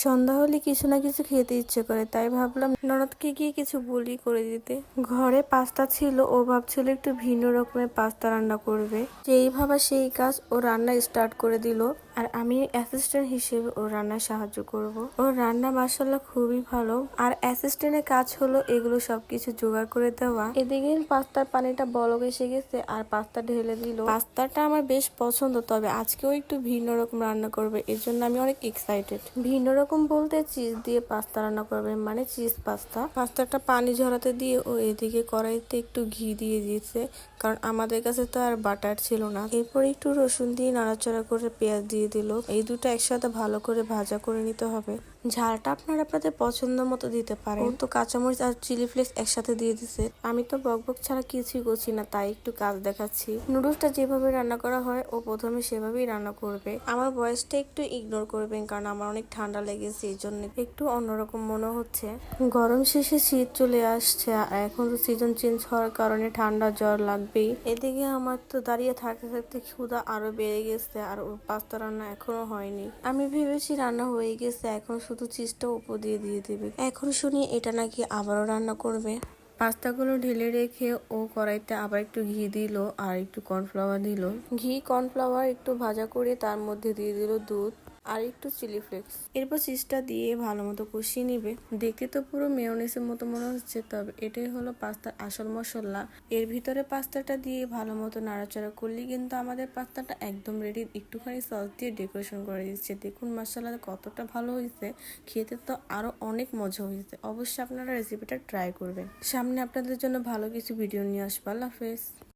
সন্ধ্যা হলে কিছু না কিছু খেতে ইচ্ছে করে, তাই ভাবলাম ননদকে গিয়ে কিছু বলি করে দিতে। ঘরে পাস্তা ছিল, ও ভাবছিল একটু ভিন্ন রকমের পাস্তা রান্না করবে। যেই ভাবা সেই কাজ, ও রান্না স্টার্ট করে দিল। আর আমি অ্যাসিস্ট্যান্ট হিসেবে ওর রান্নায় সাহায্য করব। ওর রান্না মাশাআল্লাহ খুবই ভালো। আর অ্যাসিস্ট্যান্টের কাজ হলো এগুলো সবকিছু জোগাড় করে দেওয়া। এদিকে পাস্তার পানিটা বলক এসে গেছে আর পাস্তা ঢেলে দিল। পাস্তাটা আমার বেশ পছন্দ, তবে আজকেও একটু ভিন্ন রকম রান্না করবে, এর জন্য আমি অনেক এক্সাইটেড। ভিন্ন রকম বলতে চিজ দিয়ে পাস্তা রান্না করবে, মানে চিজ পাস্তা। পাস্তাটা পানি ঝরাতে দিয়ে ও এদিকে কড়াইতে একটু ঘি দিয়ে দিয়েছে, কারণ আমাদের কাছে তো আর বাটার ছিল না। এরপর একটু রসুন দিয়ে নাড়াচাড়া করে পেঁয়াজ দিয়ে দিল। এই দুটো একসাথে ভালো করে ভাজা করে নিতে হবে। ঝালটা আপনারা আপনাদের পছন্দ মতো দিতে পারেন। ও তো কাঁচামরিচ আর চিলি ফ্লেক্স একসাথে দিয়ে দিছে। আমি তো বকবক ছাড়া কিছুই করছি না, তাই একটু কাজ দেখাচ্ছি। নুডলসটা যেভাবে রান্না করা হয় ও প্রথমে সেভাবেই রান্না করবে। আমার ভয়েসটা একটু ইগনোর করবেন, কারণ আমার অনেক ঠান্ডা লেগেছে, এই জন্য একটু অন্যরকম মনে হচ্ছে। গরম শেষে শীত চলে আসছে, আর এখন তো সিজন চেঞ্জ হওয়ার কারণে ঠান্ডা জ্বর লাগবেই। এদিকে আমার তো দাঁড়িয়ে থাকতে থাকতে ক্ষুধা আরো বেড়ে গেছে, আর ওর পাস্তা রান্না এখনো হয়নি। আমি ভেবেছি রান্না হয়ে গেছে, এখন শুধু চিজটা উপর দিয়ে দিয়ে দিবে। এখন শুনি এটা নাকি আবারও রান্না করবে। পাস্তাগুলো ঢেলে রেখে ও কড়াইতে আবার একটু ঘি দিল আর একটু কর্নফ্লাওয়ার দিল। ঘি কর্নফ্লাওয়ার একটু ভাজা করে তার মধ্যে দিয়ে দিল দুধ আর একটু চিলি ফ্লেক্স। এরপর চিজটা দিয়ে ভালো মতো কষিয়ে নিবে। দেখতে তো পুরো মেয়োনেজের মতো মনে হচ্ছে, তবে এটাই হলো পাস্তার আসল মশলা। এর ভিতরে পাস্তাটা দিয়ে ভালো মতো নাড়াচাড়া করলে কিন্তু আমাদের পাস্তাটা একদম রেডি। একটুখানি সস দিয়ে ডেকোরেশন করে দিচ্ছে। দেখুন মাশাআল্লাহ কতটা ভালো হয়েছে, খেতে তো আরো অনেক মজা হয়েছে। অবশ্যই আপনারা রেসিপিটা ট্রাই করবেন। সামনে আপনাদের জন্য ভালো কিছু ভিডিও নিয়ে আসবো। আল্লাহ হাফেজ।